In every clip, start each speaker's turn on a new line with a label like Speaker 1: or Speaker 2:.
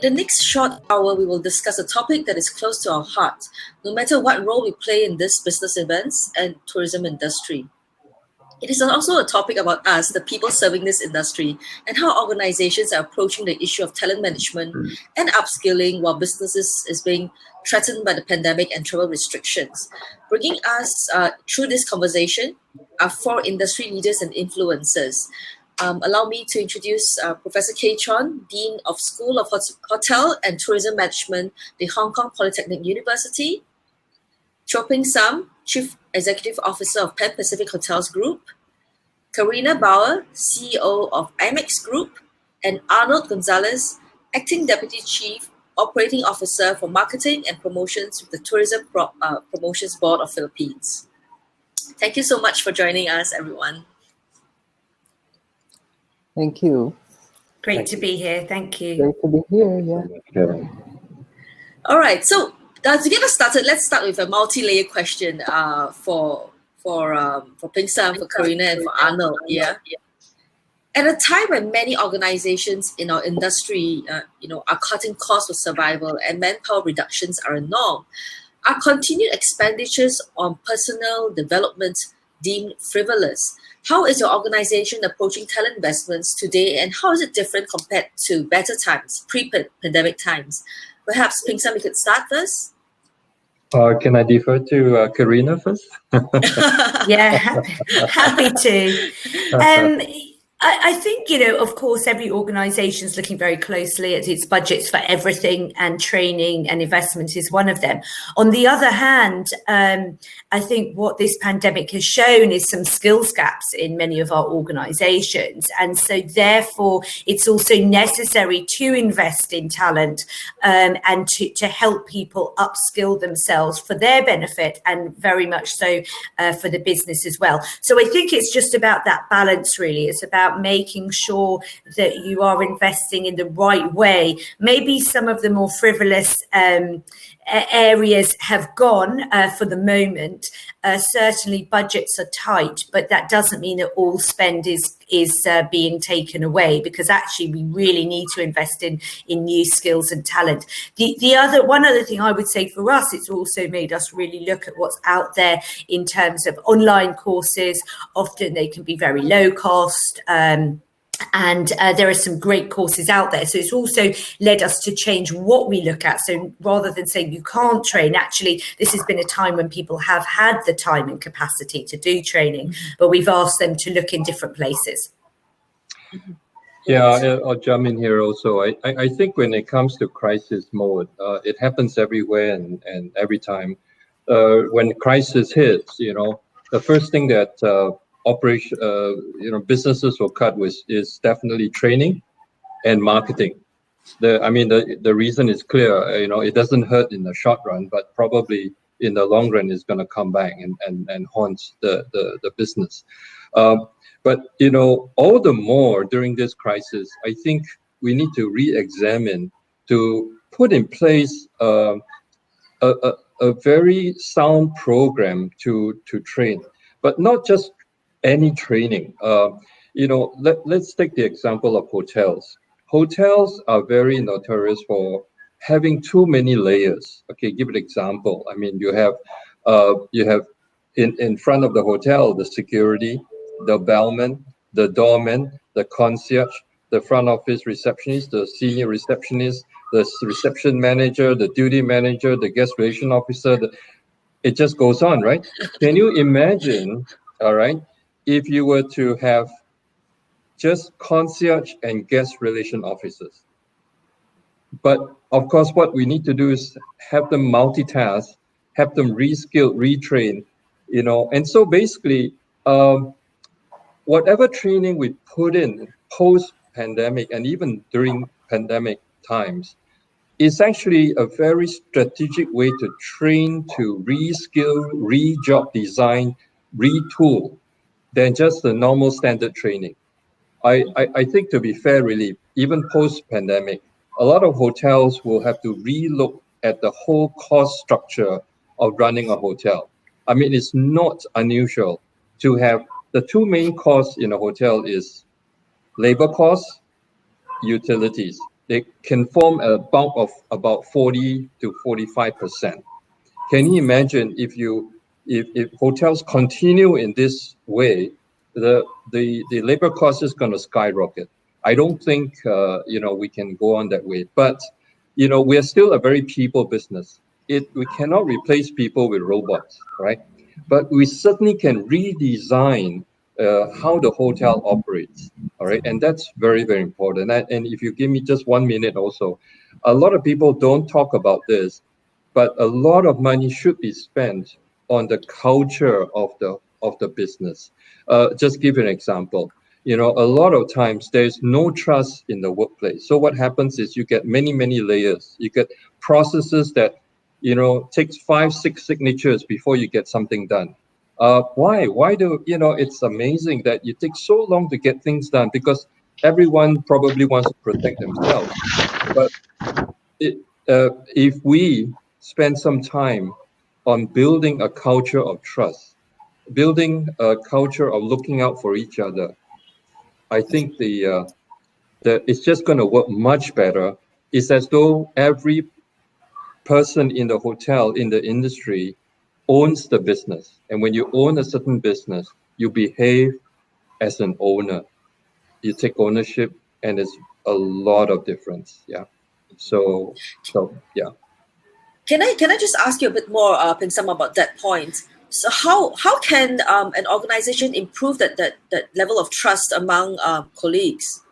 Speaker 1: In the next short hour, we will discuss a topic that is close to our heart, no matter what role we play in this business events and tourism industry. It is also a topic about us, the people serving this industry, and how organizations are approaching the issue of talent management and upskilling while businesses is being threatened by the pandemic and travel restrictions. Bringing us through this conversation are four industry leaders and influencers. Allow me to introduce Professor Kaye Chon, Dean of School of Hotel and Tourism Management, the Hong Kong Polytechnic University; Choping Sam, Chief Executive Officer of Pan Pacific Hotels Group; Karina Bauer, CEO of IMEX Group; and Arnold Gonzales, Acting Deputy Chief Operating Officer for Marketing and Promotions with the Tourism Promotions Board of Philippines. Thank you so much for joining us, everyone.
Speaker 2: Thank you.
Speaker 3: Great to be here. Thank you.
Speaker 2: Great to be here. Yeah.
Speaker 1: All right. So to get us started, let's start with a multi-layer question for Ping Sam, for Karina, and for Arnold. Yeah. At a time when many organizations in our industry, are cutting costs for survival and manpower reductions are a norm, are continued expenditures on personal development deemed frivolous? How is your organization approaching talent investments today, and how is it different compared to better times, pre-pandemic times? Perhaps, Ping Sam, we could start first.
Speaker 4: Can I defer to Karina first?
Speaker 3: Yeah, happy to. I think, of course, every organisation is looking very closely at its budgets for everything, and training and investment is one of them. On the other hand, I think what this pandemic has shown is some skills gaps in many of our organisations. And so therefore, it's also necessary to invest in talent and to help people upskill themselves for their benefit, and very much so for the business as well. So I think it's just about that balance, really. It's about making sure that you are investing in the right way. Maybe some of the more frivolous areas have gone for the moment. Certainly budgets are tight, but that doesn't mean that all spend is being taken away, because actually we really need to invest in new skills and talent. One other thing I would say for us, it's also made us really look at what's out there in terms of online courses. Often they can be very low cost. And there are some great courses out there. So it's also led us to change what we look at. So rather than saying you can't train, actually, this has been a time when people have had the time and capacity to do training, but we've asked them to look in different places.
Speaker 4: Yeah, I'll jump in here also. I think when it comes to crisis mode, it happens everywhere and every time. When crisis hits, the first thing that businesses will cut with is definitely training and marketing. The reason is clear. It doesn't hurt in the short run, but probably in the long run is going to come back and haunt the business. But all the more during this crisis, I think we need to re-examine, to put in place a very sound program to train, but not just any training. Let's take the example of hotels. Hotels are very notorious for having too many layers. Okay, give an example. You have in front of the hotel, the security, the bellman, the doorman, the concierge, the front office receptionist, the senior receptionist, the reception manager, the duty manager, the guest relation officer. It just goes on, right? Can you imagine, all right, if you were to have just concierge and guest relation officers? But of course, what we need to do is have them multitask, have them reskill, retrain, and so basically, whatever training we put in post-pandemic and even during pandemic times is actually a very strategic way to train, to reskill, re-job design, retool, than just the normal standard training. I think, to be fair, really, even post-pandemic, a lot of hotels will have to relook at the whole cost structure of running a hotel. It's not unusual to have the two main costs in a hotel is labor costs, utilities. they can form a bulk of about 40 to 45%. Can you imagine if hotels continue in this way, the labor cost is going to skyrocket. I don't think we can go on that way. But we are still a very people business. We cannot replace people with robots, right? But we certainly can redesign how the hotel operates. All right, and that's very, very important. And if you give me just 1 minute also, a lot of people don't talk about this, but a lot of money should be spent on the culture of the business. Just give an example. A lot of times there's no trust in the workplace. So what happens is you get many, many layers. You get processes that takes 5-6 signatures before you get something done. Why? Why do it's amazing that you take so long to get things done, because everyone probably wants to protect themselves. But if we spend some time on building a culture of trust, building a culture of looking out for each other, I think it's just going to work much better. It's as though every person in the hotel, in the industry, owns the business. And when you own a certain business, you behave as an owner. You take ownership, and there's a lot of difference. Yeah. So yeah.
Speaker 1: Can I just ask you a bit more, Pinsam, about that point? So how can an organization improve that level of trust among colleagues?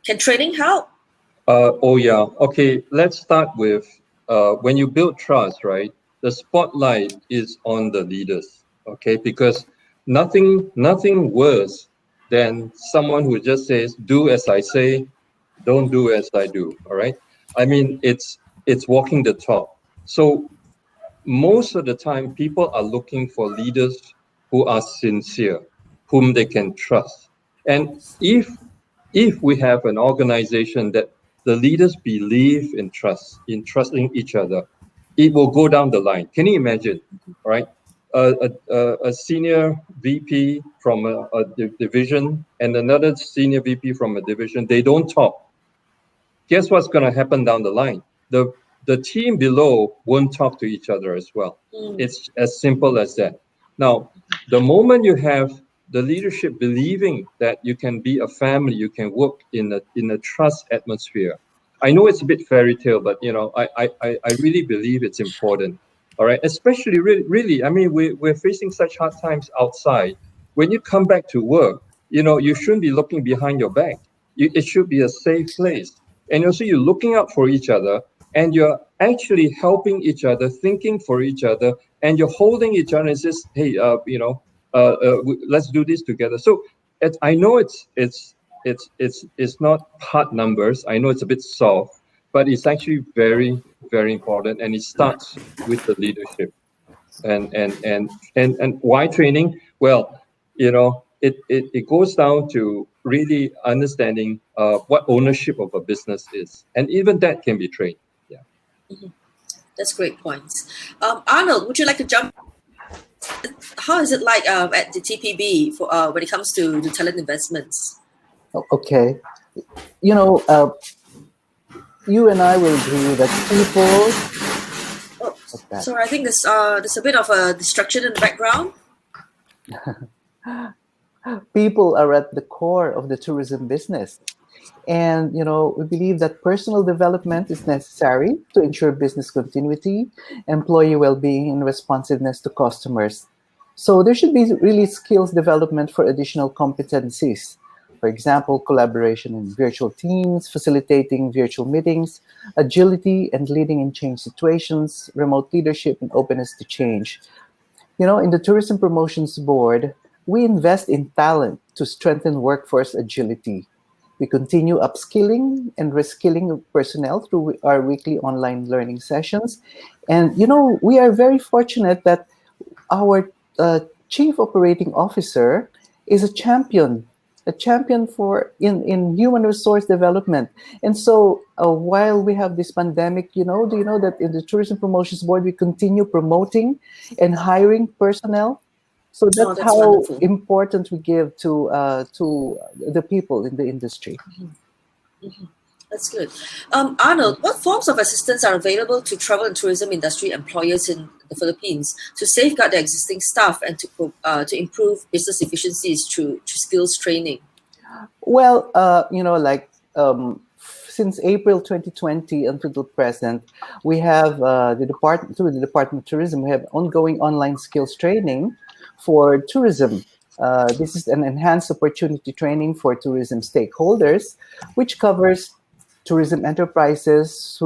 Speaker 1: Can training help?
Speaker 4: Oh yeah. Okay. Let's start with when you build trust, right? The spotlight is on the leaders. Okay, because nothing worse than someone who just says, "Do as I say, don't do as I do." All right. I mean, it's walking the talk. So most of the time, people are looking for leaders who are sincere, whom they can trust. And if we have an organization that the leaders believe in trusting each other, it will go down the line. Can you imagine, right? A senior VP from a division and another senior VP from a division, they don't talk. Guess what's going to happen down the line? The team below won't talk to each other as well. It's as simple as that. Now, the moment you have the leadership believing that you can be a family, you can work in a trust atmosphere. I know it's a bit fairy tale, but I really believe it's important. All right, especially really, I mean, we're facing such hard times outside. When you come back to work, you shouldn't be looking behind your back. It should be a safe place. And also you're looking out for each other, and you're actually helping each other, thinking for each other, and you're holding each other and says, hey, let's do this together. So I know it's not hard numbers. I know it's a bit soft, but it's actually very, very important. And it starts with the leadership. And why training? Well, it goes down to really understanding what ownership of a business is, and even that can be trained. Yeah.
Speaker 1: Mm-hmm. That's great points. Arnold, would you like to jump? How is it like at the TPB for when it comes to talent investments?
Speaker 2: Okay, you and I will agree that people.
Speaker 1: Oh, sorry, I think there's a bit of a distraction in the background.
Speaker 2: People are at the core of the tourism business. And, we believe that personal development is necessary to ensure business continuity, employee well-being, and responsiveness to customers. So there should be really skills development for additional competencies. For example, collaboration in virtual teams, facilitating virtual meetings, agility and leading in change situations, remote leadership, and openness to change. In the Tourism Promotions Board, we invest in talent to strengthen workforce agility. We continue upskilling and reskilling personnel through our weekly online learning sessions. And, we are very fortunate that our Chief Operating Officer is a champion for in human resource development. And so while we have this pandemic, do you know that in the Tourism Promotions Board, we continue promoting and hiring personnel? So that's how
Speaker 1: wonderful.
Speaker 2: important we give to the people in the industry.
Speaker 1: Mm-hmm. Mm-hmm. That's good. Arnold, what forms of assistance are available to travel and tourism industry employers in the Philippines to safeguard their existing staff and to improve business efficiencies through skills training?
Speaker 2: Well, since April 2020 until the present, we have through the Department of Tourism, we have ongoing online skills training for tourism. This is an enhanced opportunity training for tourism stakeholders, which covers tourism enterprises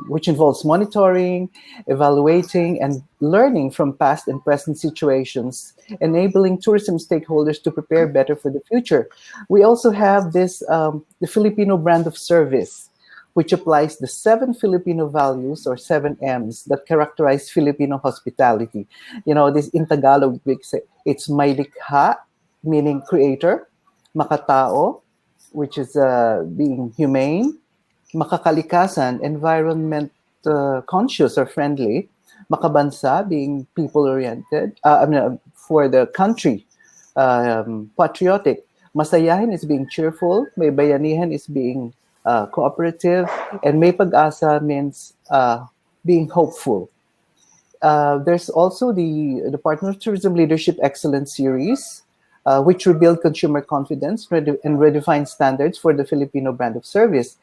Speaker 2: which involves monitoring, evaluating, and learning from past and present situations, enabling tourism stakeholders to prepare better for the future. We also have the Filipino brand of service, which applies the 7 Filipino values or 7 M's that characterize Filipino hospitality. This in Tagalog, it's may likha, meaning creator, makatao, which is being humane, makakalikasan, environment conscious or friendly, makabansa, being people-oriented, for the country, patriotic, masayahin is being cheerful, may bayanihan is being cooperative, and may pag-asa means being hopeful. There's also the Department of Tourism Leadership Excellence Series, which rebuild consumer confidence and redefine standards for the Filipino brand of service.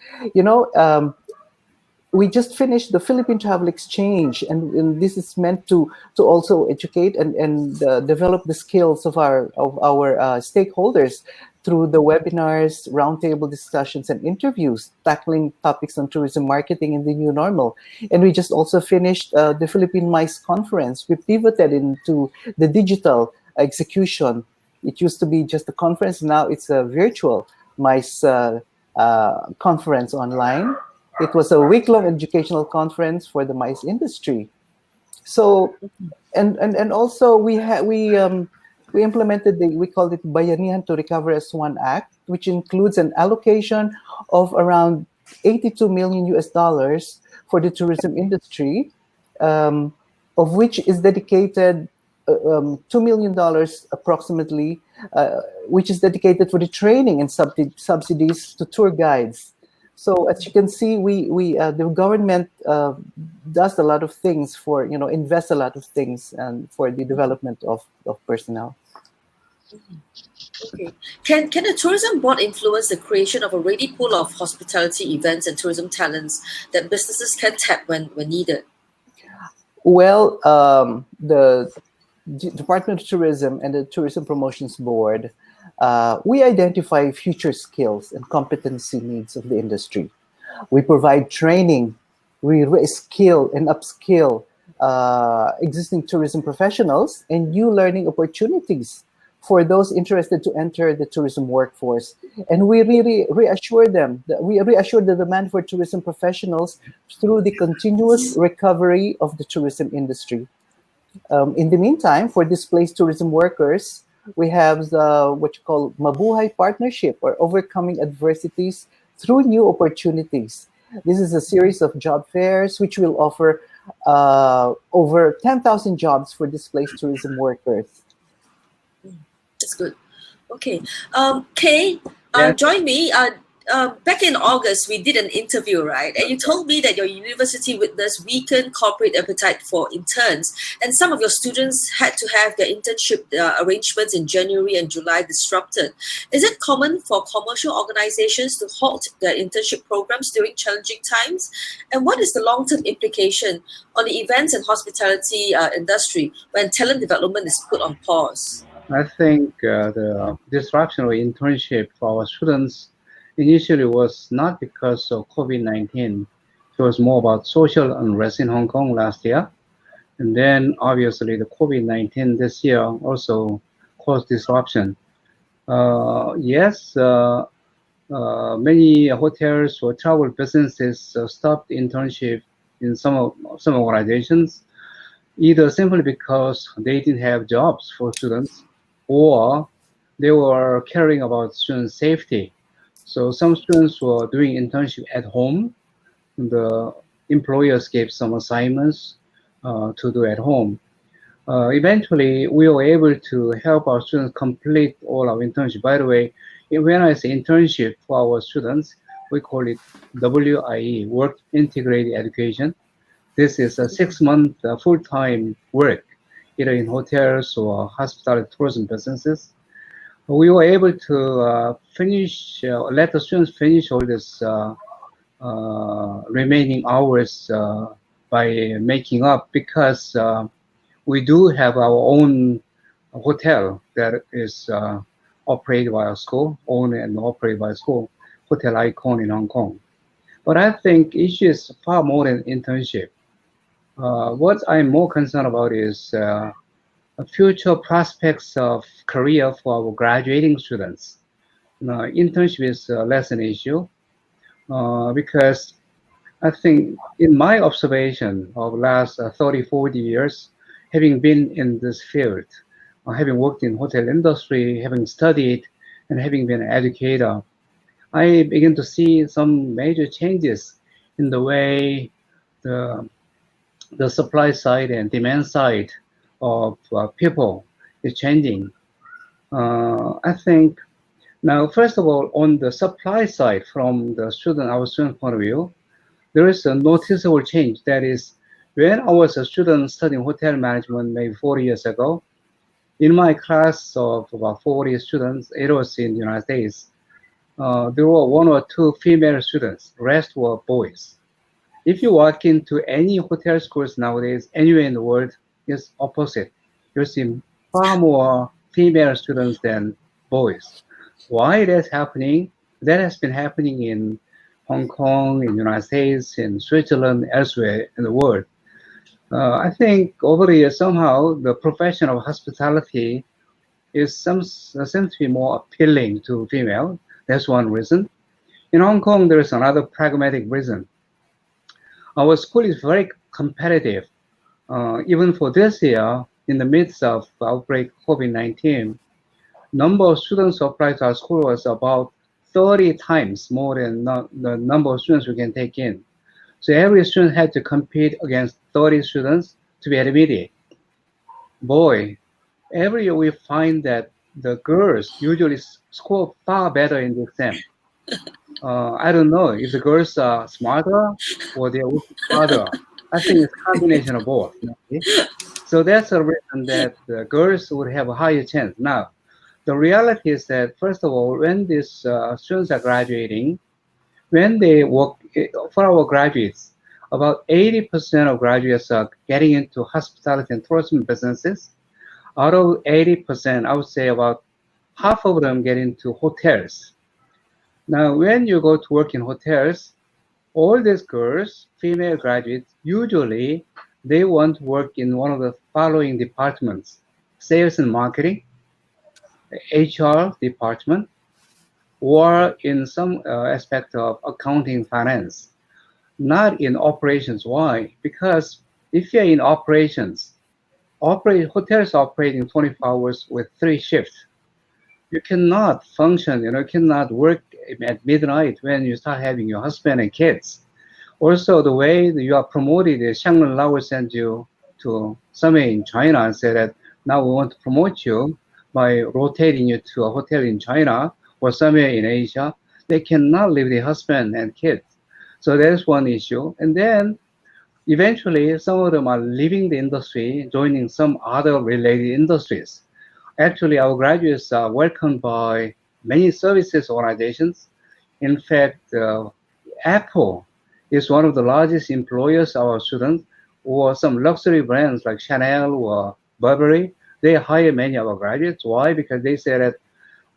Speaker 2: We just finished the Philippine Travel Exchange, and this is meant to also educate and develop the skills of our stakeholders through the webinars, roundtable discussions, and interviews tackling topics on tourism marketing in the new normal. And we just also finished the Philippine MICE conference. We pivoted into the digital execution. It used to be just a conference. Now it's a virtual MICE conference online. It was a week-long educational conference for the MICE industry. So, and also we implemented we called it Bayanihan to Recover as One Act, which includes an allocation of around 82 million US dollars for the tourism industry, of which is dedicated $2 million approximately, which is dedicated for the training and subsidies to tour guides. So as you can see, the government does a lot of things invests a lot of things and for the development of personnel.
Speaker 1: Okay. Can the tourism board influence the creation of a ready pool of hospitality events and tourism talents that businesses can tap when needed?
Speaker 2: Well, the Department of Tourism and the Tourism Promotions Board, we identify future skills and competency needs of the industry. We provide training, we reskill and upskill existing tourism professionals and new learning opportunities for those interested to enter the tourism workforce. And we really reassure them that we reassure the demand for tourism professionals through the continuous recovery of the tourism industry. In the meantime, for displaced tourism workers, we have what you call Mabuhay Partnership, or overcoming adversities through new opportunities. This is a series of job fairs which will offer over 10,000 jobs for displaced tourism workers.
Speaker 1: That's good. Okay. Kaye,
Speaker 2: Yes.
Speaker 1: join me. Back in August, we did an interview, right? And you told me that your university witnessed weakened corporate appetite for interns, and some of your students had to have their internship arrangements in January and July disrupted. Is it common for commercial organizations to halt their internship programs during challenging times? And what is the long-term implication on the events and hospitality industry when talent development is put on pause?
Speaker 5: I think the disruption of internship for our students initially was not because of COVID-19. It was more about social unrest in Hong Kong last year. And then obviously the COVID-19 this year also caused disruption. Yes, many hotels or travel businesses stopped internship in some organizations, either simply because they didn't have jobs for students, or they were caring about student safety. So some students were doing internship at home. The employers gave some assignments to do at home. Eventually, we were able to help our students complete all our internship. By the way, when I say internship for our students, We call it WIE, Work Integrated Education. This is a 6-month full-time work, either in hotels or hospitality tourism businesses. We were able to let the students finish all this remaining hours by making up, because we do have our own hotel that is operated by a school, owned and operated by a school, Hotel Icon in Hong Kong. But I think issue is far more than internship. What I'm more concerned about is future prospects of career for our graduating students. Internship is less an issue because I think in my observation of last 30, 40 years, having been in this field, having worked in hotel industry, having studied, and having been an educator, I begin to see some major changes in the way the supply side and demand side of people is changing. I think now, first of all, on the supply side, from our student point of view, there is a noticeable change. That is, when I was a student studying hotel management maybe 4 years ago, in my class of about 40 students, it was in the United States, there were 1 or 2 female students, the rest were boys. If you walk into any hotel schools nowadays, anywhere in the world, it's opposite. You see far more female students than boys. Why that's happening? That has been happening in Hong Kong, in the United States, in Switzerland, elsewhere in the world. I think over the years, somehow the profession of hospitality seems to be more appealing to female. That's one reason. In Hong Kong, there is another pragmatic reason. Our school is very competitive. Even for this year, in the midst of outbreak COVID-19, number of students who applied to our school was about 30 times more than the number of students we can take in. So every student had to compete against 30 students to be admitted. Boy, every year we find that the girls usually score far better in the exam. I don't know if the girls are smarter or they're harder. I think it's a combination of both. So that's a reason that the girls would have a higher chance. Now, the reality is that, first of all, when these students are graduating, when they work, for our graduates, about 80% of graduates are getting into hospitality and tourism businesses. Out of 80%, I would say about half of them get into hotels. Now, when you go to work in hotels, all these girls, female graduates, usually they want to work in one of the following departments: sales and marketing, HR department, or in some aspect of accounting, finance, not in operations. Why? Because if you're in operations, hotels operating 24 hours with 3 shifts. You cannot function, you cannot work at midnight when you start having your husband and kids. Also, the way that you are promoted is Shangri-La will send you to somewhere in China and say that now we want to promote you by rotating you to a hotel in China or somewhere in Asia. They cannot leave their husband and kids. So there's one issue. And then eventually some of them are leaving the industry, joining some other related industries. Actually, our graduates are welcomed by many services organizations. In fact, Apple is one of the largest employers of our students, or some luxury brands like Chanel or Burberry. They hire many of our graduates. Why? Because they say that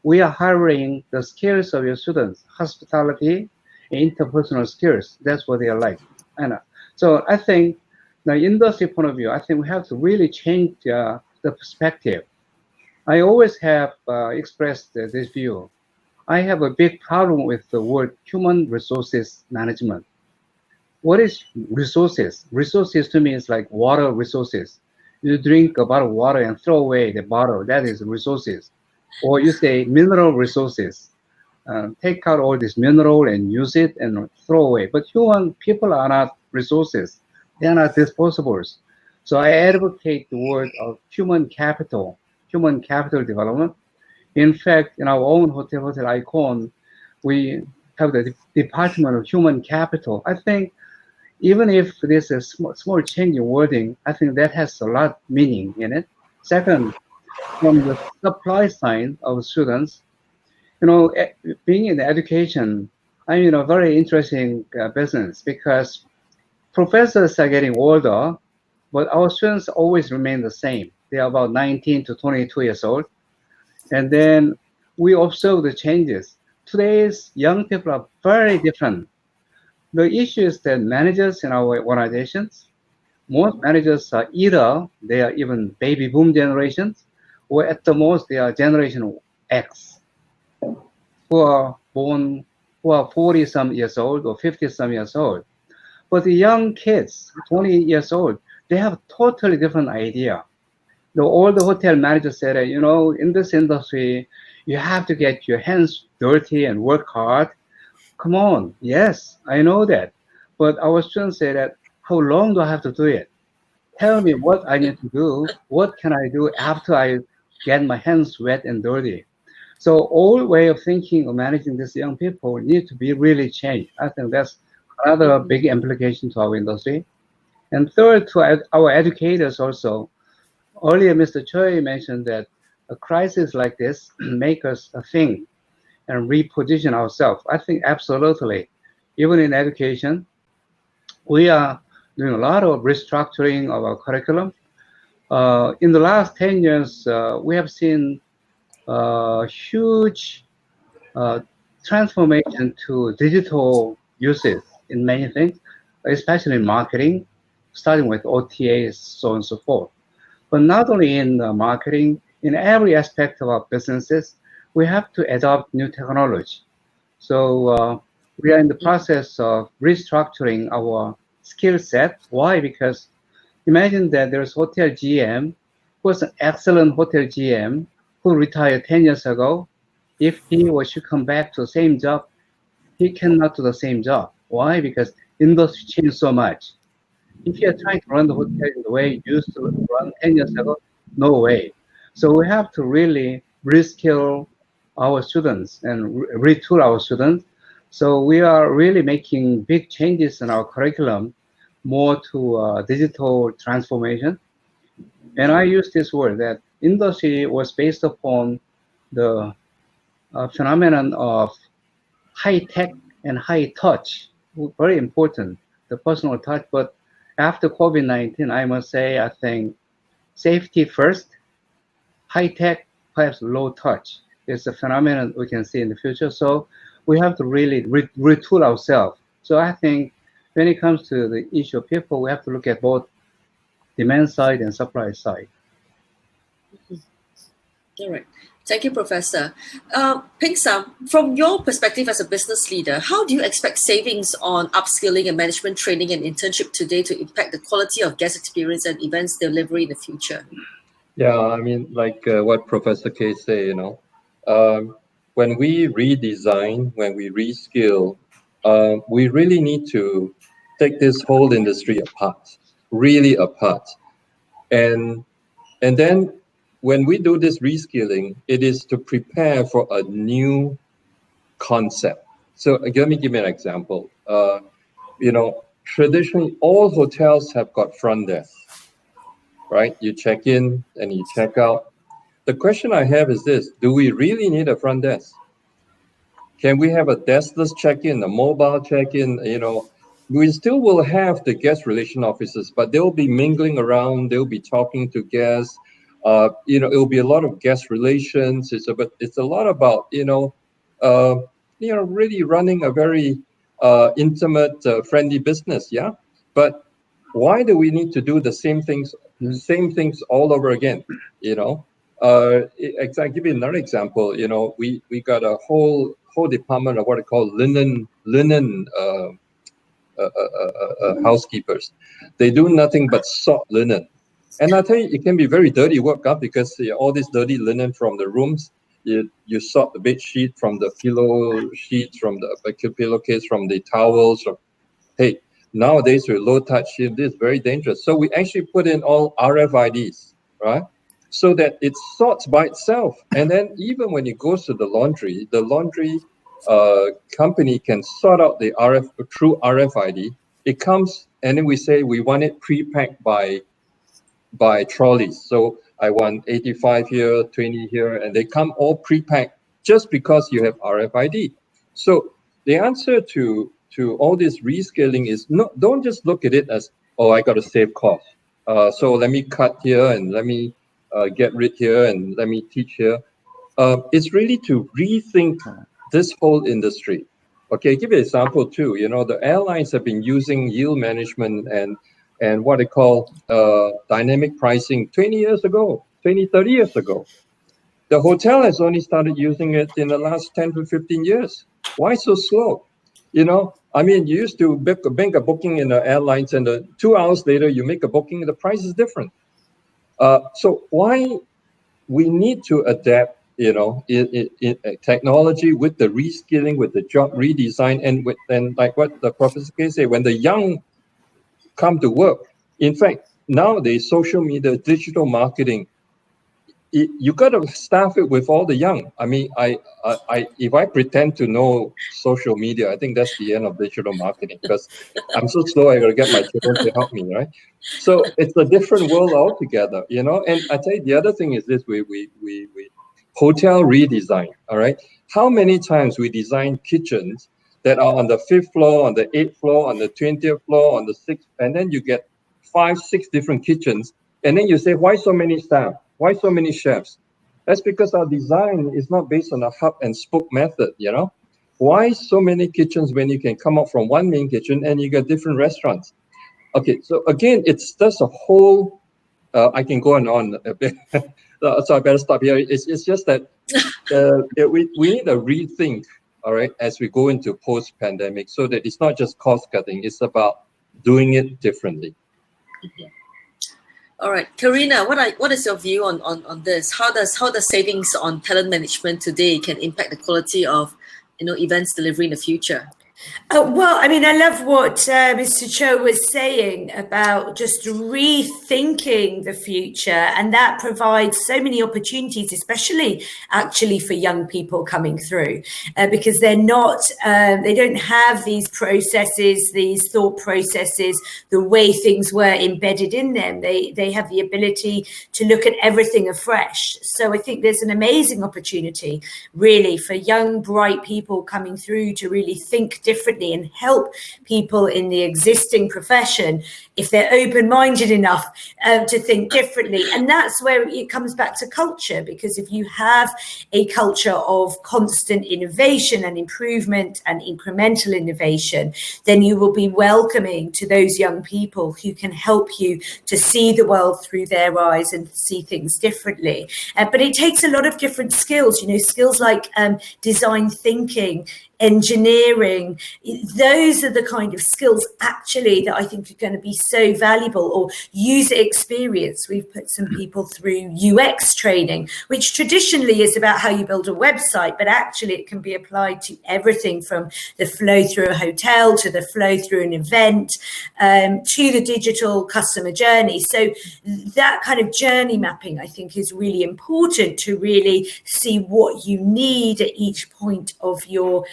Speaker 5: we are hiring the skills of your students, hospitality, interpersonal skills. That's what they are like. And so I think the industry point of view, I think we have to really change the perspective. I always have expressed this view. I have a big problem with the word human resources management. What is resources? Resources to me is like water resources. You drink a bottle of water and throw away the bottle, that is resources. Or you say mineral resources. Take out all this mineral and use it and throw away. But human people are not resources. They are not disposables. So I advocate the word of human capital development. In fact, in our own hotel Icon, we have the Department of Human Capital. I think even if this is small change in wording, I think that has a lot of meaning in it. Second, from the supply side of students, being in education, I'm in a very interesting business because professors are getting older, but our students always remain the same. They are about 19 to 22 years old. And then we observe the changes. Today's young people are very different. The issue is that managers in our organizations, most managers are either they are even baby boom generations, or at the most they are Generation X, who are born, who are 40 some years old or 50 some years old. But the young kids, 20 years old, they have a totally different idea. All the hotel managers said, in this industry, you have to get your hands dirty and work hard. Come on, yes, I know that. But our students say that, how long do I have to do it? Tell me what I need to do. What can I do after I get my hands wet and dirty? So all way of thinking of managing these young people need to be really changed. I think that's another big implication to our industry. And third, to our educators also. Earlier, Mr. Choi mentioned that a crisis like this make us think and reposition ourselves. I think absolutely. Even in education, we are doing a lot of restructuring of our curriculum. In the last 10 years, we have seen huge transformation to digital uses in many things, especially in marketing, starting with OTAs, so on and so forth. But not only in marketing, in every aspect of our businesses, we have to adopt new technology. So we are in the process of restructuring our skill set. Why? Because imagine that there's hotel GM who was an excellent hotel GM who retired 10 years ago. If he or she come back to the same job, he cannot do the same job. Why? Because industry changed so much. If you're trying to run the hotel in the way you used to run 10 years ago, no way. So we have to really reskill our students and retool our students. So we are really making big changes in our curriculum, more to digital transformation. And I use this word that industry was based upon the phenomenon of high tech and high touch, very important, the personal touch. But after COVID-19, I must say, I think safety first, high tech, perhaps low touch is a phenomenon we can see in the future. So we have to really retool ourselves. So I think when it comes to the issue of people, we have to look at both demand side and supply side.
Speaker 1: All right. Thank you, Professor. Peng Sam, from your perspective as a business leader, how do you expect savings on upskilling and management training and internship today to impact the quality of guest experience and events delivery in the future?
Speaker 4: Yeah, I mean, like what Professor Kaye say, when we redesign, when we reskill, we really need to take this whole industry apart, really apart. And then when we do this reskilling, it is to prepare for a new concept. So let me give you an example. Traditionally, all hotels have got front desk, right? You check in and you check out. The question I have is this: do we really need a front desk? Can we have a deskless check-in, a mobile check-in? We still will have the guest relation officers, but they'll be mingling around. They'll be talking to guests. It'll be a lot of guest relations. It's a lot about really running a very intimate, friendly business. Yeah, but why do we need to do the same things all over again? I'll give you another example. We got a whole department of what I call linen housekeepers. They do nothing but sort linen, and I tell you, it can be very dirty work up because all this dirty linen from the rooms. You sort the bed sheet from the pillow sheets, from the pillowcase, from the towels. Hey, nowadays with low touch, this is very dangerous. So we actually put in all RFIDs, right? So that it sorts by itself. And then even when it goes to the laundry company can sort out the through RFID. It comes, and then we say we want it pre-packed by trolleys. So I want 85 here, 20 here, and they come all pre-packed just because you have RFID. So the answer to all this reskilling is don't just look at it as, oh, I got to save cost. So let me cut here and let me get rid here and let me teach here. It's really to rethink this whole industry. Okay, give you an example too. You know, the airlines have been using yield management and what they call dynamic pricing 20 years ago, 20, 30 years ago. The hotel has only started using it in the last 10 to 15 years. Why so slow? You know, I mean, you used to make a booking in the airlines and 2 hours later you make a booking, the price is different. So why we need to adapt, you know, in technology with the reskilling, with the job redesign, and like what the Professor Kaye said, when the young come to work. In fact, nowadays, social media, digital marketing, you got to staff it with all the young. I mean, if I pretend to know social media, I think that's the end of digital marketing because I'm so slow. I got to get my children to help me, right? So it's a different world altogether, you know. And I tell you, the other thing is this: we hotel redesign. All right, how many times we design kitchens that are on the 5th floor, on the 8th floor, on the 20th floor, on the 6th, and then you get 5, 6 different kitchens, and then you say, why so many staff? Why so many chefs? That's because our design is not based on a hub and spoke method, you know? Why so many kitchens when you can come up from one main kitchen and you got different restaurants? Okay, so again, it's just a whole, I can go on a bit, so I better stop here. It's just that we need a rethink, all right, as we go into post-pandemic so that it's not just cost cutting, it's about doing it differently.
Speaker 1: All right, Karina, what is your view on this? How does savings on talent management today can impact the quality of, you know, events delivery in the future?
Speaker 3: Well, I mean, I love what Mr. Cho was saying about just rethinking the future, and that provides so many opportunities, especially actually for young people coming through, because they're not, they don't have these processes, these thought processes, the way things were embedded in them. They have the ability to look at everything afresh. So I think there's an amazing opportunity, really, for young, bright people coming through to really think differently and help people in the existing profession if they're open-minded enough to think differently. And that's where it comes back to culture, because if you have a culture of constant innovation and improvement and incremental innovation, then you will be welcoming to those young people who can help you to see the world through their eyes and see things differently. But it takes a lot of different skills, you know, skills like design thinking, engineering. Those are the kind of skills actually that I think are going to be so valuable. Or user experience. We've put some people through UX training, which traditionally is about how you build a website, but actually it can be applied to everything from the flow through a hotel to the flow through an event to the digital customer journey. So that kind of journey mapping, I think, is really important to really see what you need at each point of your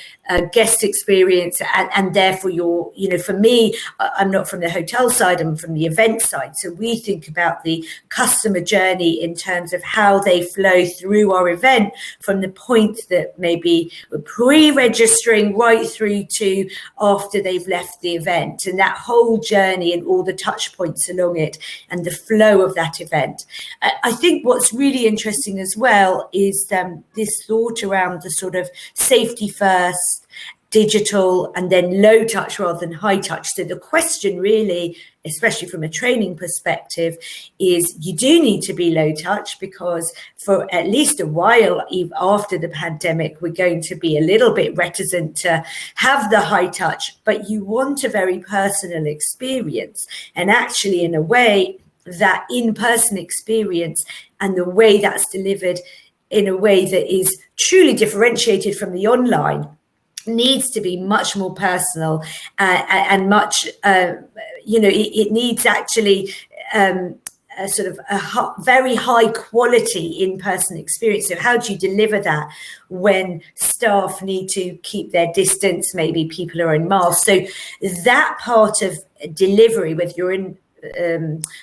Speaker 3: guest experience, and therefore your, you know, for me, I'm not from the hotel side, I'm from the event side. So we think about the customer journey in terms of how they flow through our event from the point that maybe we're pre-registering right through to after they've left the event, and that whole journey and all the touch points along it and the flow of that event. I think what's really interesting as well is this thought around the sort of safety first, digital, and then low touch rather than high touch. So the question really, especially from a training perspective, is you do need to be low touch, because for at least a while after the pandemic, we're going to be a little bit reticent to have the high touch, but you want a very personal experience. And actually, in a way, that in-person experience and the way that's delivered in a way that is truly differentiated from the online needs to be much more personal and much, you know, it needs actually very high quality in-person experience. So how do you deliver that when staff need to keep their distance? Maybe people are in masks. So that part of delivery, whether you're in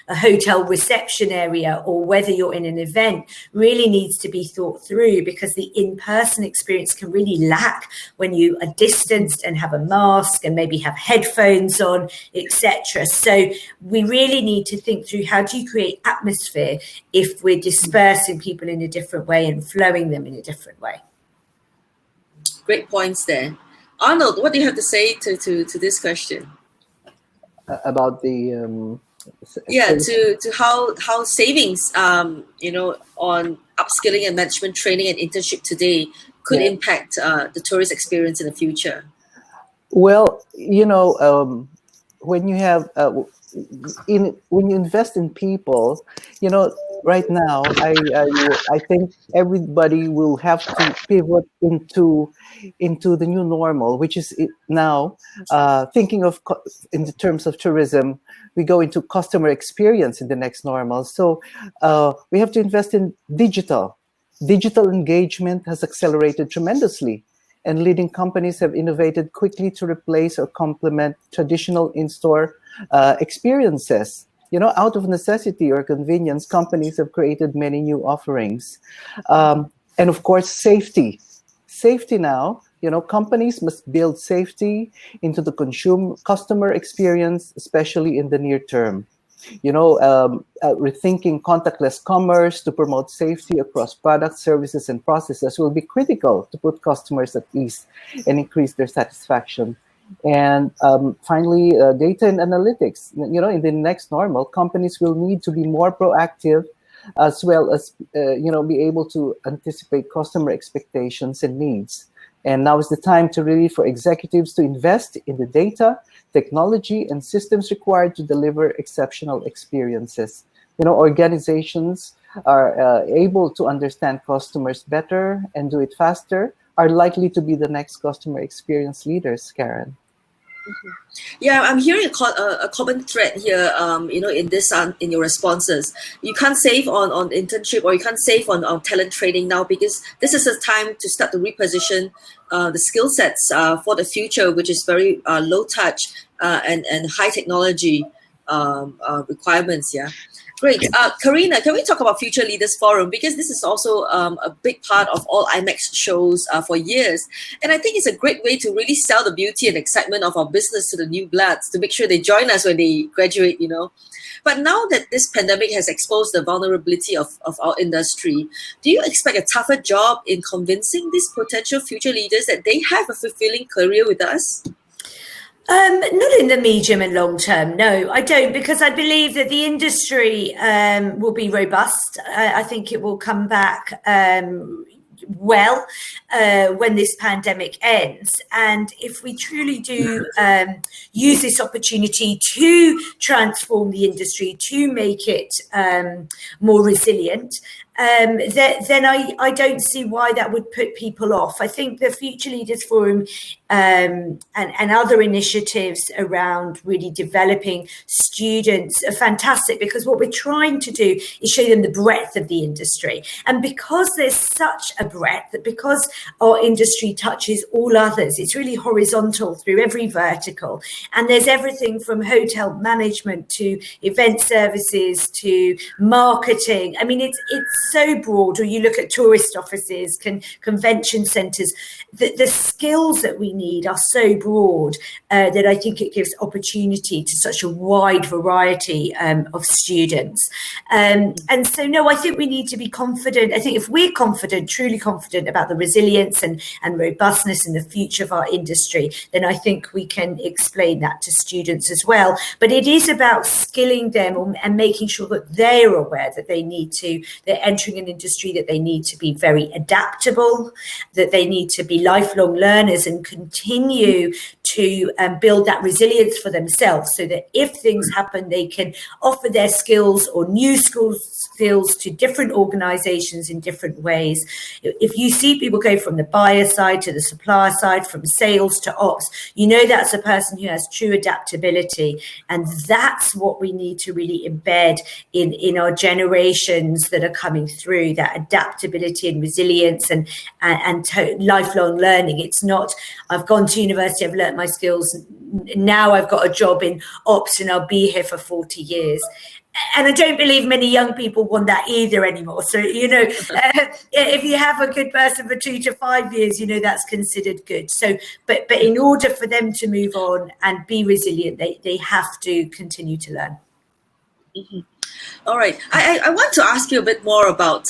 Speaker 3: a hotel reception area or whether you're in an event, really needs to be thought through, because the in-person experience can really lack when you are distanced and have a mask and maybe have headphones on, etc. So we really need to think through, how do you create atmosphere if we're dispersing people in a different way and flowing them in a different way?
Speaker 1: Great points there. Arnold, what do you have to say to this question?
Speaker 2: About the
Speaker 1: to how savings on upskilling and management training and internship today could impact the tourist experience in the future.
Speaker 2: Well, when you have when you invest in people, right now I think everybody will have to pivot into the new normal, which is now thinking of in the terms of tourism, we go into customer experience in the next normal. So we have to invest in digital engagement has accelerated tremendously, and leading companies have innovated quickly to replace or complement traditional in-store experiences. Out of necessity or convenience, companies have created many new offerings. And of course, safety. Safety now, companies must build safety into the customer experience, especially in the near term. Rethinking contactless commerce to promote safety across products, services, and processes will be critical to put customers at ease and increase their satisfaction. And finally, data and analytics. In the next normal, companies will need to be more proactive, as well as be able to anticipate customer expectations and needs. And now is the time for executives to invest in the data, technology, and systems required to deliver exceptional experiences. Organizations are able to understand customers better and do it faster, are likely to be the next customer experience leaders, Karen.
Speaker 1: Mm-hmm. Yeah, I'm hearing a common thread here. In this in your responses, you can't save on internship, or you can't save on talent training now, because this is a time to start to reposition the skill sets for the future, which is very low touch and high technology requirements. Yeah. Great. Karina, can we talk about Future Leaders Forum? Because this is also a big part of all IMEX shows for years. And I think it's a great way to really sell the beauty and excitement of our business to the new bloods, to make sure they join us when they graduate, But now that this pandemic has exposed the vulnerability of our industry, do you expect a tougher job in convincing these potential future leaders that they have a fulfilling career with us?
Speaker 3: Not in the medium and long term, no, I don't, because I believe that the industry will be robust. I think it will come back well when this pandemic ends. And if we truly do use this opportunity to transform the industry, to make it more resilient, then I don't see why that would put people off. I think the Future Leaders Forum and other initiatives around really developing students are fantastic, because what we're trying to do is show them the breadth of the industry. And because there's such a breadth, that because our industry touches all others, it's really horizontal through every vertical. And there's everything from hotel management to event services to marketing. I mean, it's so broad. Or you look at tourist offices, convention centres, the skills that we need are so broad that I think it gives opportunity to such a wide variety of students. And so, no, I think we need to be confident. I think if we're confident, truly confident about the resilience and robustness in the future of our industry, then I think we can explain that to students as well. But it is about skilling them and making sure that they're aware that they're entering an industry, that they need to be very adaptable, that they need to be lifelong learners and continue to build that resilience for themselves, so that if things happen, they can offer their skills or new skills skills to different organizations in different ways. If you see people go from the buyer side to the supplier side, from sales to ops, you know that's a person who has true adaptability. And that's what we need to really embed in our generations that are coming through, that adaptability and resilience and lifelong learning. It's not, I've gone to university, I've learnt my skills, now I've got a job in ops and I'll be here for 40 years. And I don't believe many young people want that either anymore. So, if you have a good person for 2 to 5 years, that's considered good. So, but in order for them to move on and be resilient, they have to continue to learn.
Speaker 1: Mm-hmm. All right. I want to ask you a bit more about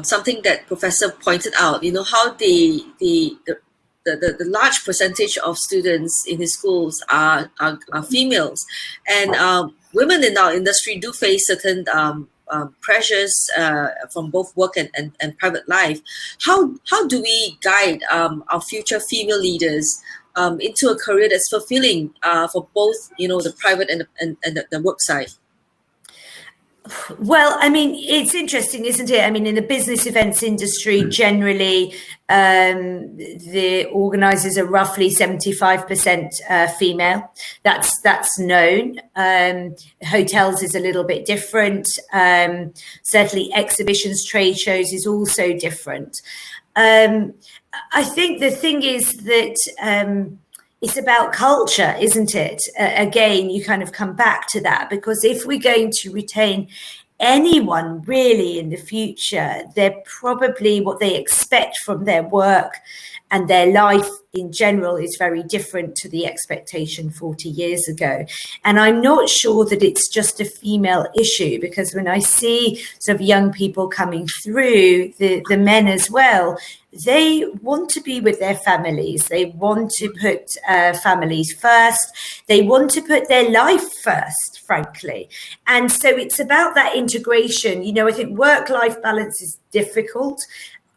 Speaker 1: something that Professor pointed out, how the large percentage of students in his schools are females, and women in our industry do face certain pressures from both work and private life. How do we guide our future female leaders into a career that's fulfilling for both, the private and the work side?
Speaker 3: Well, I mean, it's interesting, isn't it? I mean, in the business events industry, generally, the organisers are roughly 75% female. That's known. Hotels is a little bit different. Certainly, exhibitions, trade shows is also different. I think the thing is that it's about culture, isn't it? Again, you kind of come back to that, because if we're going to retain anyone really in the future, they're probably, what they expect from their work and their life in general is very different to the expectation 40 years ago. And I'm not sure that it's just a female issue, because when I see sort of young people coming through, the men as well, they want to be with their families. They want to put families first. They want to put their life first, frankly. And so it's about that integration. I think work-life balance is difficult.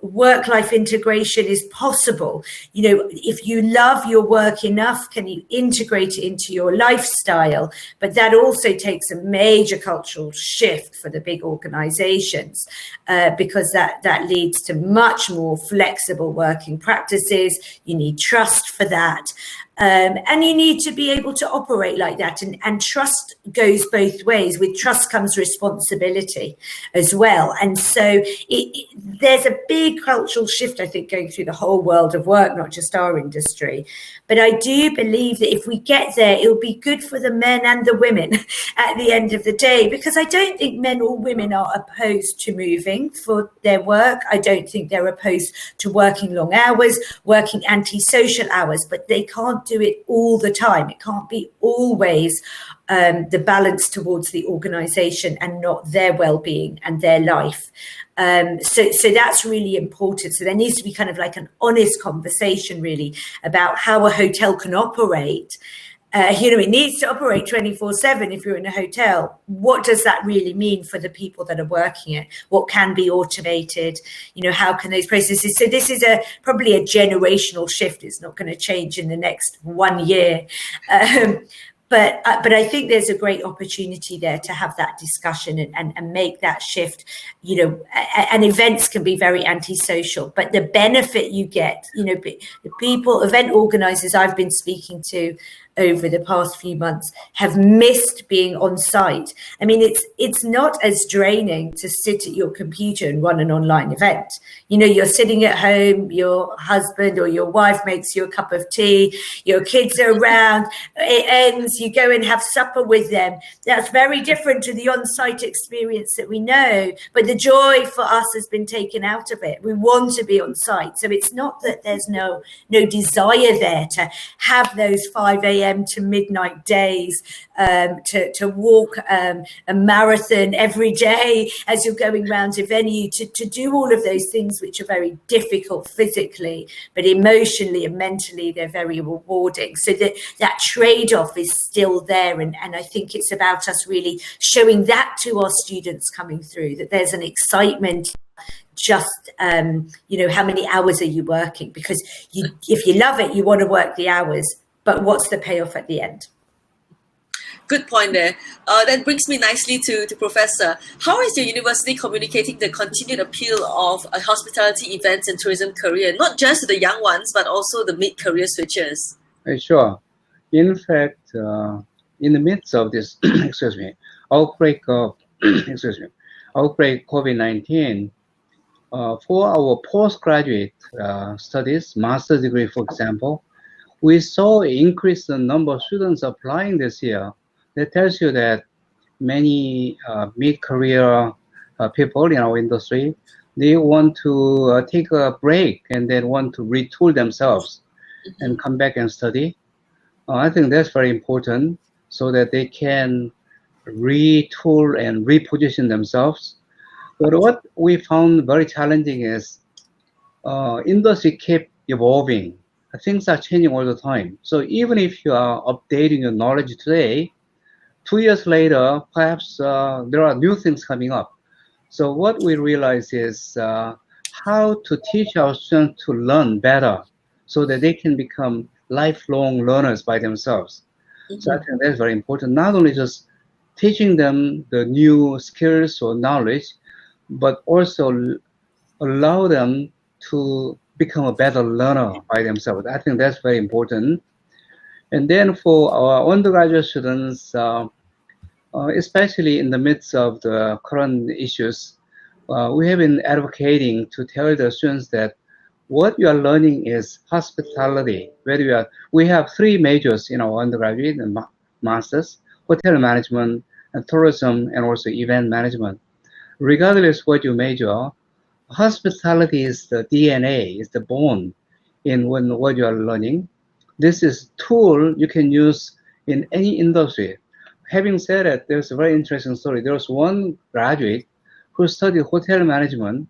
Speaker 3: Work-life integration is possible. If you love your work enough, can you integrate it into your lifestyle? But that also takes a major cultural shift for the big organizations, because that leads to much more flexible working practices. You need trust for that. And you need to be able to operate like that. And trust goes both ways. With trust comes responsibility as well. And so there's a big cultural shift, I think, going through the whole world of work, not just our industry. But I do believe that if we get there, it'll be good for the men and the women at the end of the day, because I don't think men or women are opposed to moving for their work. I don't think they're opposed to working long hours, working antisocial hours, but they can't do it all the time. It can't be always the balance towards the organization and not their well-being and their life. So that's really important. So there needs to be kind of like an honest conversation really about how a hotel can operate. It needs to operate 24/7 if you're in a hotel. What does that really mean for the people that are working it? What can be automated? How can those processes? So this is probably a generational shift. It's not going to change in the next 1 year. But I think there's a great opportunity there to have that discussion and make that shift. And events can be very antisocial, but the benefit you get, the people, event organizers I've been speaking to over the past few months have missed being on site. I mean, it's not as draining to sit at your computer and run an online event. You're sitting at home, your husband or your wife makes you a cup of tea, your kids are around, it ends, you go and have supper with them. That's very different to the on-site experience that we know, but the joy for us has been taken out of it. We want to be on site. So it's not that there's no desire there to have those 5 a.m. to midnight days, to walk a marathon every day as you're going around a venue, to do all of those things which are very difficult physically, but emotionally and mentally they're very rewarding. So that trade-off is still there, and I think it's about us really showing that to our students coming through, that there's an excitement. Just how many hours are you working? Because if you love it, you want to work the hours, but what's the payoff at the end?
Speaker 1: Good point there. That brings me nicely to Professor. How is your university communicating the continued appeal of hospitality events and tourism career, not just to the young ones, but also the mid-career switchers?
Speaker 5: Sure. In fact, in the midst of this, excuse me, outbreak of, outbreak COVID-19, for our postgraduate studies, master's degree, for example, we saw an increase in number of students applying this year. That tells you that many mid-career people in our industry, they want to take a break and then want to retool themselves and come back and study. I think that's very important so that they can retool and reposition themselves. But what we found very challenging is industry keep evolving. Things are changing all the time. So even if you are updating your knowledge today, 2 years later, perhaps there are new things coming up. So what we realize is how to teach our students to learn better so that they can become lifelong learners by themselves. So I think that's very important, not only just teaching them the new skills or knowledge, but also allow them to become a better learner by themselves. I think that's very important. And then for our undergraduate students, especially in the midst of the current issues, we have been advocating to tell the students that what you are learning is hospitality. We have 3 majors in our undergraduate and masters: hotel management, and tourism, and also event management. Regardless what you major, hospitality is the DNA, is the bone in what you are learning. This is tool you can use in any industry. Having said that, there's a very interesting story. There was one graduate who studied hotel management.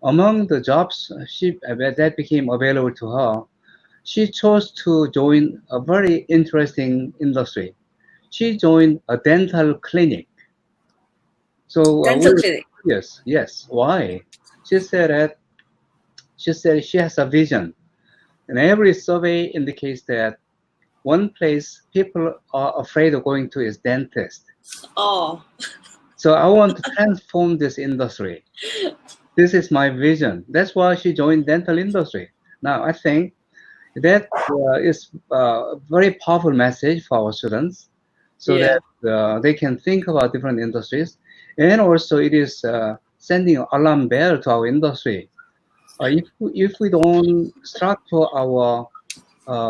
Speaker 5: Among the jobs that became available to her, she chose to join a very interesting industry. She joined a dental clinic. So
Speaker 1: Dental clinic.
Speaker 5: Yes. Why? She said she has a vision, and every survey indicates that one place people are afraid of going to is dentist.
Speaker 1: Oh.
Speaker 5: So I want to transform this industry. This is my vision. That's why she joined dental industry. Now I think that is a very powerful message for our students, so that they can think about different industries, and also it is sending an alarm bell to our industry. If we don't structure our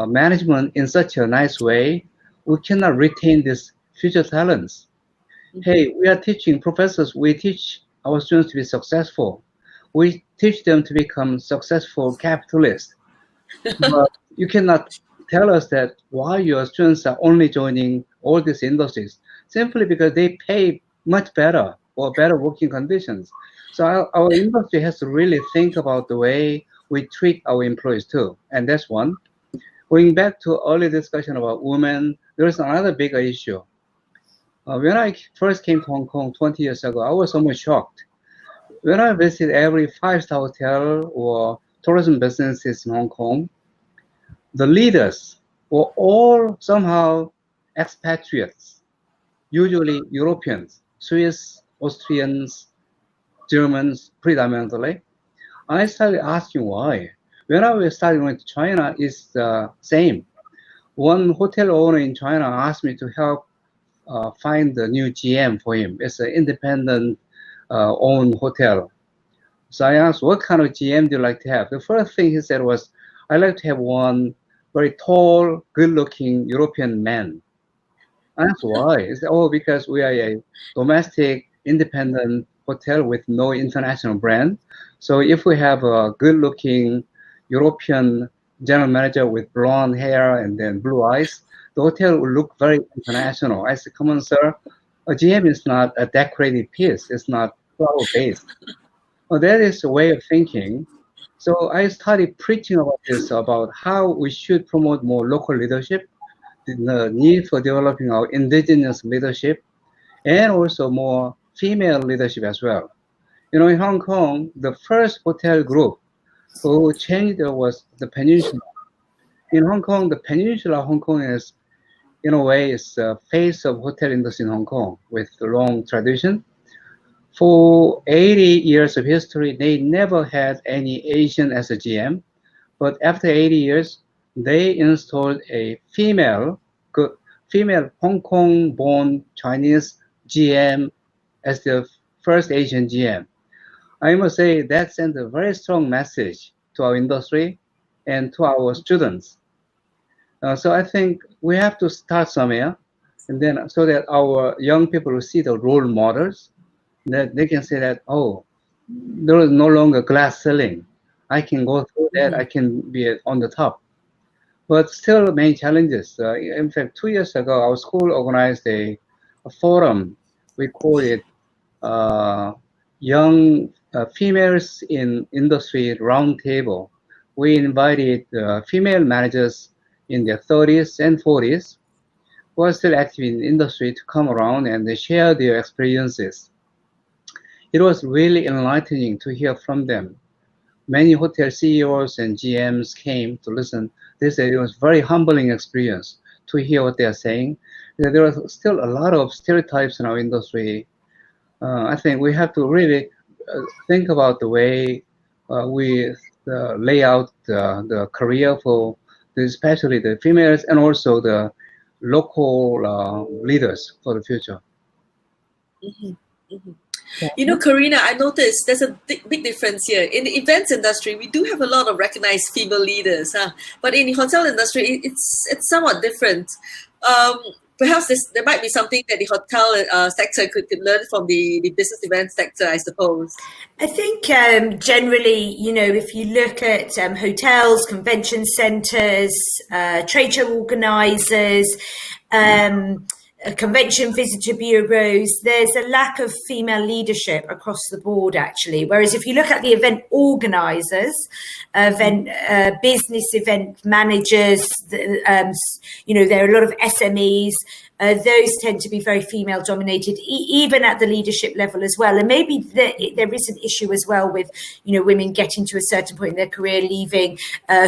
Speaker 5: management in such a nice way, we cannot retain these future talents. Hey, we are teaching professors, we teach our students to be successful. We teach them to become successful capitalists. But you cannot tell us that why your students are only joining all these industries, simply because they pay much better or better working conditions. So our industry has to really think about the way we treat our employees too. And that's one. Going back to early discussion about women, there is another bigger issue. When I first came to Hong Kong 20 years ago, I was almost shocked. When I visited every 5-star hotel or tourism businesses in Hong Kong, the leaders were all somehow expatriates, usually Europeans, Swiss, Austrians, Germans predominantly. I started asking why. When I started going to China, it's the same. One hotel owner in China asked me to help find the new GM for him. It's an independent owned hotel. So I asked, what kind of GM do you like to have? The first thing he said was, I like to have one very tall, good-looking European man. I asked why. He said, oh, because we are a domestic, independent hotel with no international brand. So if we have a good-looking European general manager with blonde hair and then blue eyes, the hotel will look very international. I said, come on, sir. A GM is not a decorative piece. It's not flower-based. Well, that is a way of thinking. So I started preaching about this, about how we should promote more local leadership, the need for developing our indigenous leadership, and also more female leadership as well. You know, in Hong Kong, the first hotel group who changed was the Peninsula. In Hong Kong, the Peninsula Hong Kong is, in a way, is the face of hotel industry in Hong Kong with a long tradition. For 80 years of history, they never had any Asian as a GM. But after 80 years, they installed a female Hong Kong-born Chinese GM as the first Asian GM. I must say that sent a very strong message to our industry and to our students. So I think we have to start somewhere, and then so that our young people will see the role models, that they can say that, oh, there is no longer glass ceiling. I can go through that. I can be on the top. But still many challenges. In fact, 2 years ago, our school organized a forum. We called it Young Females in Industry Roundtable. We invited female managers in their 30s and 40s who are still active in the industry to come around and they share their experiences. It was really enlightening to hear from them. Many hotel CEOs and GMs came to listen. They said it was a very humbling experience to hear what they are saying. There are still a lot of stereotypes in our industry. I think we have to really think about the way we lay out the career for especially the females and also the local leaders for the future.
Speaker 1: You know, Karina, I noticed there's a big difference here. In the events industry, we do have a lot of recognized female leaders, but in the hotel industry, it's somewhat different. Perhaps there might be something that the hotel sector could learn from the business event sector, I suppose.
Speaker 3: I think generally, you know, if you look at hotels, convention centres, trade show organisers, convention visitor bureaus, there's a lack of female leadership across the board, actually. Whereas if you look at the event organisers, business event managers, you know, there are a lot of SMEs. Those tend to be very female dominated, even at the leadership level as well. And maybe there is an issue as well with, you know, women getting to a certain point in their career, leaving,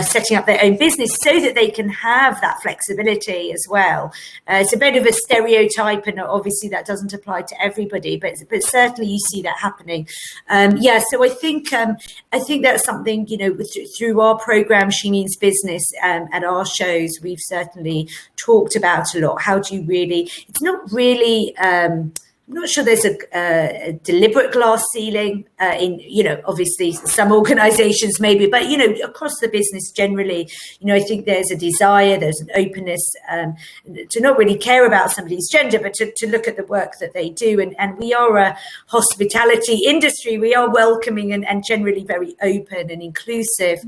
Speaker 3: setting up their own business so that they can have that flexibility as well. It's a bit of a stereotype, and obviously that doesn't apply to everybody, but certainly you see that happening. So I think that's something, you know, through our program, She Means Business, at our shows, we've certainly talked about a lot. How do you really, it's not really, I'm not sure there's a deliberate glass ceiling in, you know, obviously some organizations maybe, but, you know, across the business generally, you know, I think there's a desire, there's an openness to not really care about somebody's gender, but to look at the work that they do. And we are a hospitality industry. We are welcoming and generally very open and inclusive.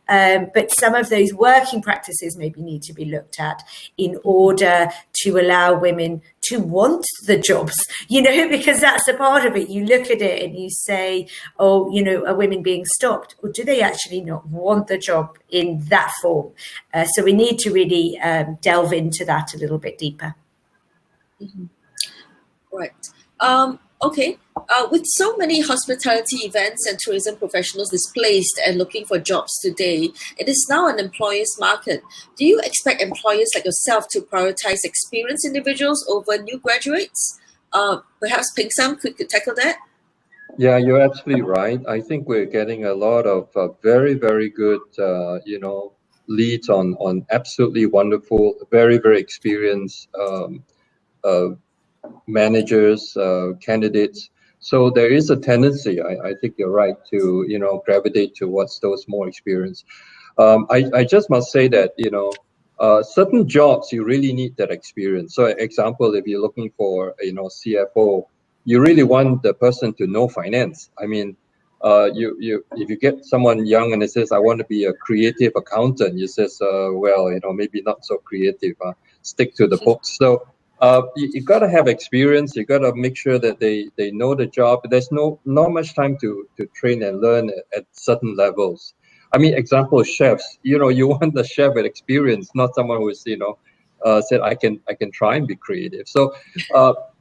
Speaker 3: But some of those working practices maybe need to be looked at in order to allow women to want the jobs, you know, because that's a part of it. You look at it and you say, oh, you know, are women being stopped? Or do they actually not want the job in that form? So we need to really delve into that a little bit deeper.
Speaker 1: Right. Okay. With so many hospitality events and tourism professionals displaced and looking for jobs today, it is now an employer's market. Do you expect employers like yourself to prioritize experienced individuals over new graduates? Perhaps Peng Sam could tackle that?
Speaker 4: Yeah, you're absolutely right. I think we're getting a lot of very, very good, you know, leads on absolutely wonderful, very, very experienced managers, candidates. So there is a tendency, I think you're right, to, you know, gravitate towards those more experienced. I just must say that, you know, certain jobs, you really need that experience. So example, if you're looking for, you know, CFO, you really want the person to know finance. I mean, if you get someone young and it says, I want to be a creative accountant, you says, well, you know, maybe not so creative, stick to the books. So you got to have experience. You got to make sure that they know the job. There's not much time to train and learn at certain levels. I mean, example, chefs. You know, you want the chef with experience, not someone who's, you know, said I can try and be creative. So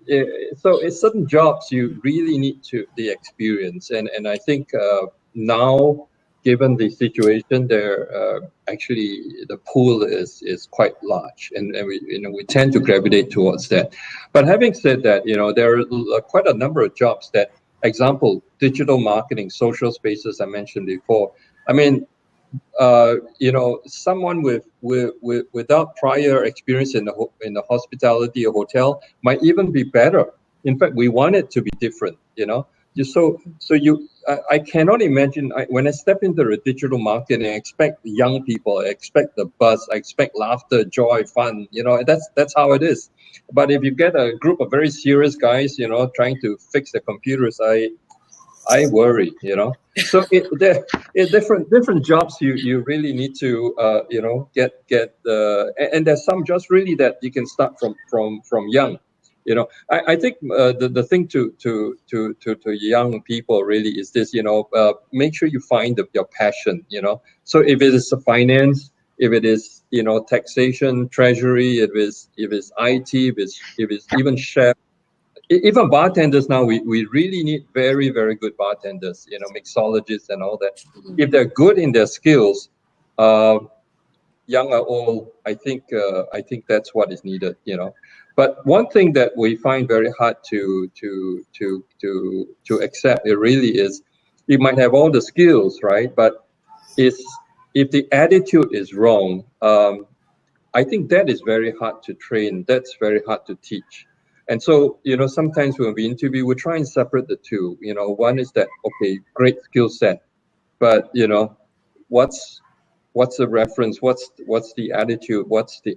Speaker 4: in certain jobs you really need the experience, and I think now given the situation there, actually the pool is quite large, and we tend to gravitate towards that. But having said that, there are quite a number of jobs that, example, digital marketing, social spaces I mentioned before. I mean, someone without prior experience in the hospitality or hotel might even be better. In fact, we want it to be different. I cannot imagine when I step into the digital marketing, I expect young people, I expect the buzz, I expect laughter, joy, fun. That's how it is. But if you get a group of very serious guys, trying to fix the computers, I worry. So there different jobs you really need to get and there's some jobs really that you can start from young. I think the thing to young people really is this. Make sure you find your passion. So if it is finance, if it is taxation, treasury, if it's IT, if it's even chef. Even bartenders now, we really need very, very good bartenders, mixologists and all that. If they're good in their skills, young or old, I think that's what is needed, But one thing that we find very hard to accept, it really is, you might have all the skills, right? But if the attitude is wrong, I think that is very hard to train. That's very hard to teach. And so, sometimes when we interview, we try and separate the two. One is that, okay, great skill set, but what's the reference? What's the attitude? What's the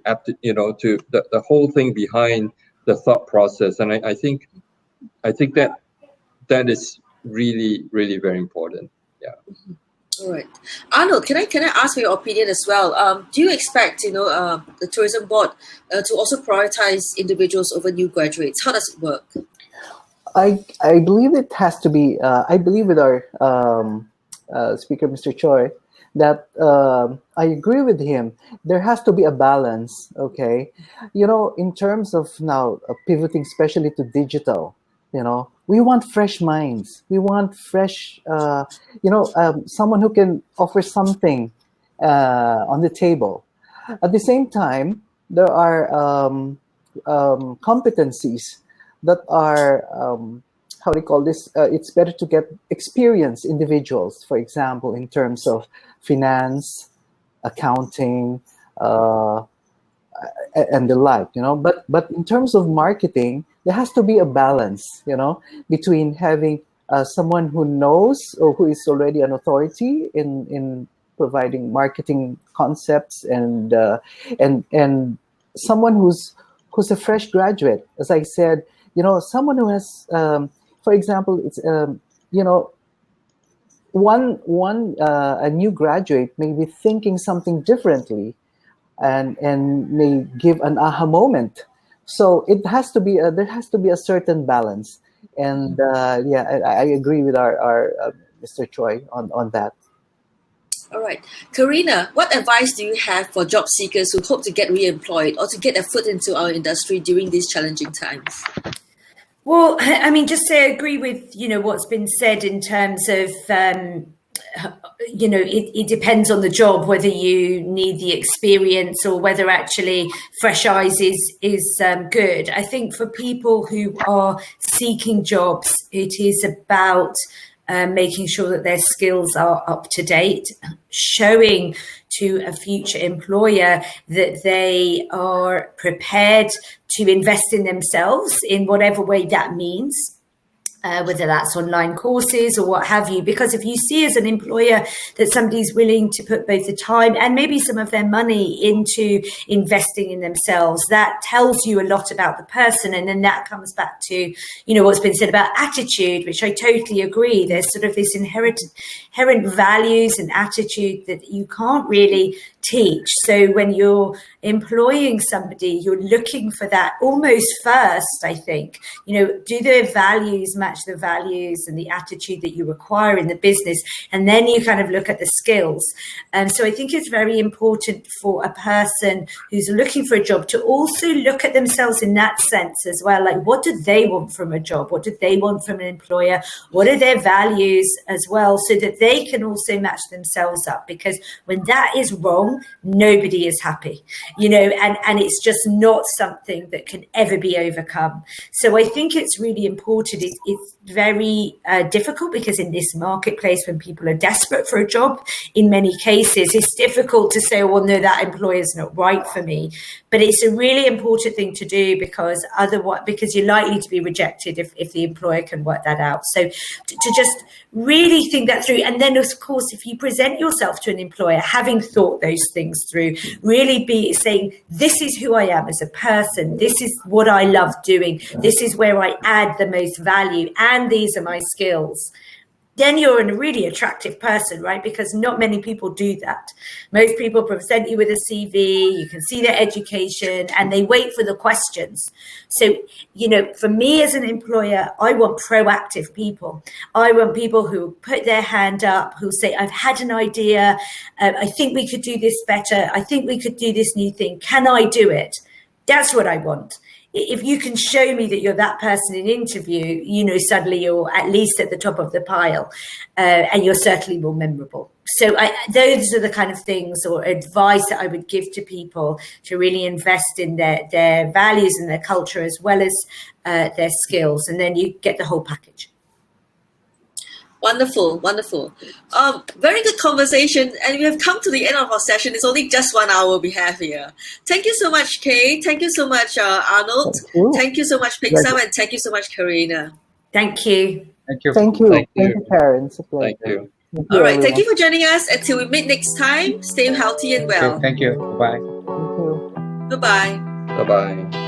Speaker 4: to the whole thing behind the thought process? And I think that is really, really very important. Yeah.
Speaker 1: All right, Arnold, can I ask for your opinion as well? Do you expect the tourism board to also prioritize individuals over new graduates? How does it work?
Speaker 2: I believe it has to be. I believe with our speaker, Mr. Choi, that I agree with him. There has to be a balance. Okay, in terms of now pivoting, especially to digital. We want fresh minds. We want fresh, someone who can offer something on the table. At the same time, there are competencies that are, how do you call this? It's better to get experienced individuals, for example, in terms of finance, accounting, and the like, But in terms of marketing, there has to be a balance, between having someone who knows or who is already an authority in providing marketing concepts and someone who's a fresh graduate. As I said, someone who has, for example, it's a new graduate may be thinking something differently and may give an aha moment. So it has to be there has to be a certain balance, and I agree with our Mr. Choi on that.
Speaker 1: All right, Karina, what advice do you have for job seekers who hope to get re-employed or to get a foot into our industry during these challenging times?
Speaker 3: Well, I mean, just to agree with what's been said in terms of it depends on the job whether you need the experience or whether actually fresh eyes is good. I think for people who are seeking jobs, it is about making sure that their skills are up to date, showing to a future employer that they are prepared to invest in themselves in whatever way that means. Whether that's online courses or what have you, because if you see as an employer that somebody's willing to put both the time and maybe some of their money into investing in themselves, that tells you a lot about the person. And then that comes back to, what's been said about attitude, which I totally agree. There's sort of this inherent values and attitude that you can't really teach. So when you're employing somebody, you're looking for that almost first, I think. Do their values match the values and the attitude that you require in the business? And then you kind of look at the skills. And so I think it's very important for a person who's looking for a job to also look at themselves in that sense as well. Like, what do they want from a job? What do they want from an employer? What are their values as well, so that they can also match themselves up? Because when that is wrong, nobody is happy, and it's just not something that can ever be overcome. So I think it's really important. It's very difficult, because in this marketplace, when people are desperate for a job, in many cases, it's difficult to say, well, no, that employer is not right for me. But it's a really important thing to do, because you're likely to be rejected if the employer can work that out. So to just really think that through. And then, of course, if you present yourself to an employer, having thought those things through, really be saying, this is who I am as a person. This is what I love doing. This is where I add the most value. And these are my skills. Then you're a really attractive person, right? Because not many people do that. Most people present you with a CV, you can see their education, and they wait for the questions. So, for me as an employer, I want proactive people. I want people who put their hand up, who say, I've had an idea. I think we could do this better. I think we could do this new thing. Can I do it? That's what I want. If you can show me that you're that person in interview, suddenly you're at least at the top of the pile, and you're certainly more memorable. So those are the kind of things or advice that I would give to people, to really invest in their values and their culture, as well as their skills. And then you get the whole package.
Speaker 1: Wonderful. Very good conversation, and we have come to the end of our session. It's only just 1 hour we have here. Thank you so much, Kaye. Thank you so much, Arnold. Thank you so much, Pingsam, and thank you so much, Karina.
Speaker 3: Thank you.
Speaker 5: Thank you.
Speaker 2: Thank you, Karen. It's a pleasure.
Speaker 4: Thank you.
Speaker 1: All right, thank you for joining us. Until we meet next time, stay healthy and well.
Speaker 5: Okay, thank you. Bye.
Speaker 2: Thank you.
Speaker 1: Goodbye.
Speaker 4: Bye-bye.